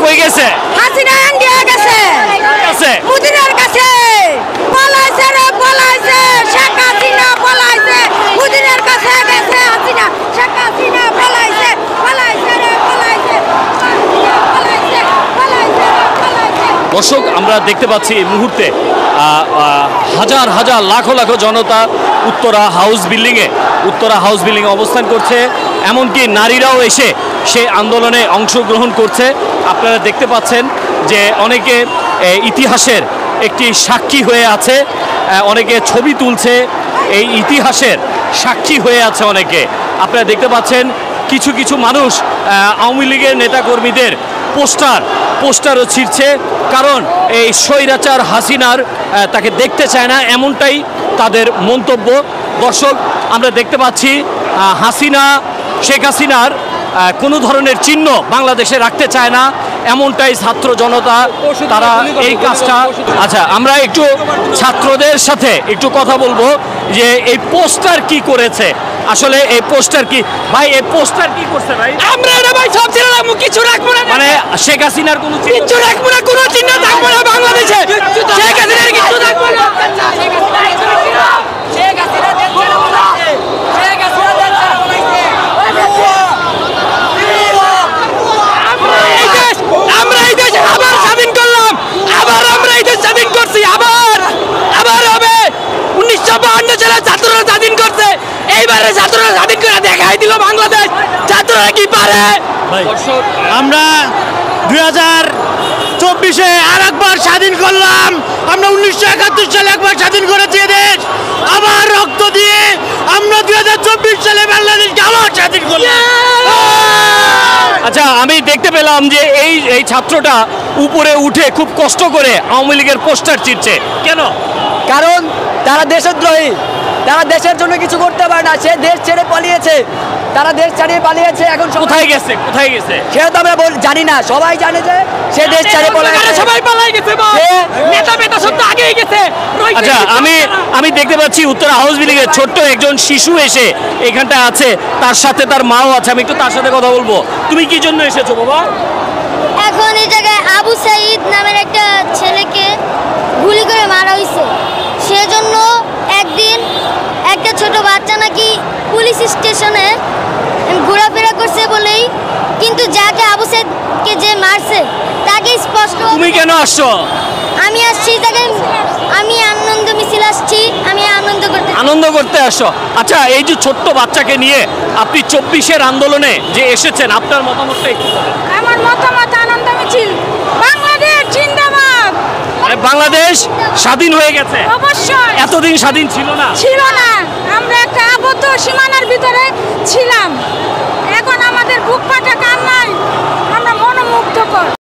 কই গেছে? হাসিনা ইন্ডিয়া গেছে, মোদির কাছে পলাইছে রে, পলাইছে শেখ হাসিনা, পলাইছে মোদির কাছে গেছে হাসিনা, শেখ হাসিনা পলাইছে, পলাইছে রে, পলাইছে, পলাইছে, পলাইছে, পলাইছে। দর্শক, আমরা দেখতে পাচ্ছি এই মুহূর্তে হাজার হাজার লাখো লাখো জনতা উত্তরা হাউস বিল্ডিংয়ে অবস্থান করছে। এমনকি নারীরাও এসে সেই আন্দোলনে অংশগ্রহণ করছে। আপনারা দেখতে পাচ্ছেন যে অনেকে ইতিহাসের একটি সাক্ষী হয়ে আছে, অনেকে ছবি তুলছে, এই ইতিহাসের সাক্ষী হয়ে আছে অনেকে। আপনারা দেখতে পাচ্ছেন কিছু কিছু মানুষ আওয়ামী লীগের নেতাকর্মীদের পোস্টারও ছিঁড়ছে, কারণ এই স্বৈরাচার হাসিনার তাকে দেখতে চায় না, এমনটাই তাদের মন্তব্য। দর্শক, আমরা দেখতে পাচ্ছি শেখ হাসিনার কোনো ধরনের চিহ্ন বাংলাদেশে রাখতে চায় না, এমনটাই ছাত্র জনতা তারা এই কাজটা। আচ্ছা, আমরা একটু ছাত্রদের সাথে একটু কথা বলবো যে এই পোস্টার কি করেছে, আসলে এই পোস্টার কি ভাই, এই পোস্টার কি করছে ভাই? আমরা এটা ভাই সব ছেড়ে রাখবো, কিছু রাখবো না, মানে শেখ হাসিনার কোনো কিছু রাখবো না, কোনো চিহ্ন থাকবো না বাংলাদেশে, শেখ হাসিনার কিছু থাকবো না। শেখ হাসিনা দেশ ছেড়ে বলাইছে, শেখ হাসিনা দেশ ছেড়ে বলাইছে। আমরা এই দেশ আবার স্বাধীন করলাম, আবার আমরা এই দেশ স্বাধীন করছি, আবার হবে। 1952 সালে ছাত্ররা স্বাধীন করছে, এইবারে ছাত্ররা স্বাধীন করে দেখাই দিল বাংলাদেশ ছাত্ররা কি পারে। আমরা 2024-এ আর একবার স্বাধীন করলাম। আমরা 1971 সালে একবার স্বাধীন করেছি দেশ, আবার রক্ত দিয়ে আমরা 2024 সালে বাংলাদেশকে আবার স্বাধীন করলাম। আচ্ছা, আমি দেখতে পেলাম যে এই ছাত্রটা উপরে উঠে খুব কষ্ট করে আওয়ামী লীগের পোস্টার চিরছে কেন? কারণ তারা দেশদ্রোহী, তারা দেশের জন্য কিছু করতে পারে না, সে দেশ ছেড়ে পালিয়েছে, তারা দেশ ছাড়িয়ে পালিয়েছে। এখন কোথায় গেছে সেটা তো আমরা জানি না, সবাই জানে যে সে দেশ ছেড়ে পালিয়েছে, সবাই পালাই গেছে, নেতা সব আগেই গেছে। আচ্ছা, আমি দেখতে পাচ্ছি উত্তরা হাউস বিল্ডিং এর ছোট্ট একজন শিশু এসে এখানটা আছে, তার সাথে তার মাও আছে। আমি একটু তার সাথে কথা বলবো। তুমি কি জন্য এসেছো বাবা? এখন এই জায়গায় আবু সাইদ নামের একটা ছেলেকে গুলি করে মারা হয়েছে, সেজন্য একদিন একটা ছোট বাচ্চা নাকি পুলিশ স্টেশনে ঘোরাফেরা করছে বলেই, কিন্তু যাকে আবু সাইদকে যে মারছে তাকে স্পষ্ট। তুমি কেন আসছো? আমি আসছি জায়গায়, আমি আনন্দ মিছিল আসছি, আমি আনন্দ করতে আসছো। আচ্ছা, এই যে ছোট্ট বাচ্চাকে নিয়ে আপনি 24-এর আন্দোলনে যে এসেছেন, আপনার মতামতটা একটু বলেন। আমার মতামত আনন্দ মিছিল, বাংলাদেশ জিন্দাবাদ। বাংলাদেশ স্বাধীন হয়ে গেছে, অবশ্যই। এতদিন স্বাধীন ছিল না।